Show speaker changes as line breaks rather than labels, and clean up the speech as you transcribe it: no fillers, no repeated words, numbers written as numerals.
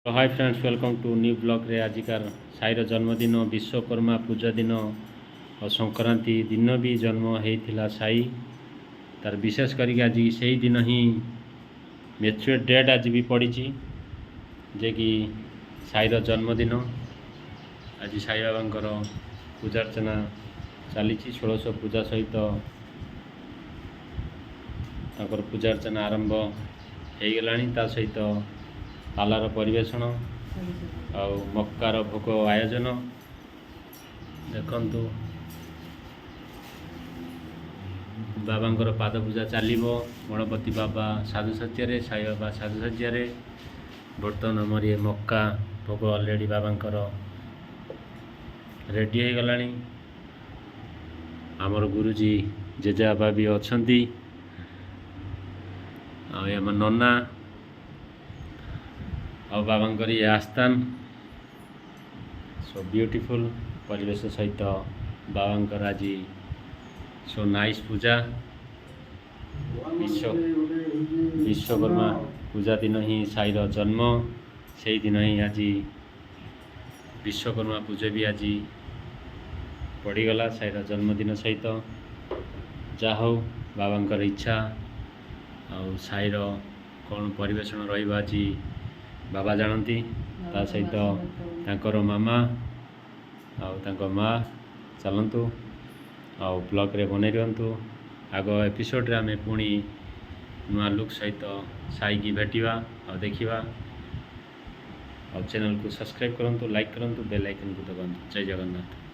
Hi friends, welcome to new blog रे। आजिकार साईर जन्मदिन विश्वकर्मा पूजा दिन और संक्रांति दिन भी जन्म होता साई तार विशेष करके आज से दिन ही मैच्योर डेट आज भी पड़ी जे कि साईर जन्मदिन। आज साई बाबा पूजा अर्चना चली 1600 पूजा सहित पूजा अर्चना आरंभ हो गला। सहित पालार परिवेषण आ मक्कार भोग आयोजन देखु बाबा पाद पूजा चलो। गणपति बाबा साजुसज्जा, साई बाबा साजुसज्जा। बर्तमान आमर ये मक्का भोग अलरेडी बाबा रेडी हो गला। आमर गुरुजी जेजेबाबा भी अच्छा आम नना और बाबा ये आस्थान सो ब्यूटीफुल परिवेश सहित बाबा आज सो नाइस पूजा। विश्वकर्मा पूजा दिन ही साईर जन्म, से दिन ही आज विश्वकर्मा पूजा भी आज पड़ीगला साईर जन्मदिन सहित। जा हो बाबा इच्छा आ साईर कौन परिवेषण रही बाबा जानती। ता सहित तांकर मामा आ माँ चलतु आ ब्लॉग रे बन रुहतु। आग एपिसोड रे आमे पुणी नुआ लुक सहित साई की भेटिवा आ देखिवा। और चैनल को सब्सक्राइब करंतु, लाइक करंतु, बेल आइकन को दबातु। जय जगन्नाथ।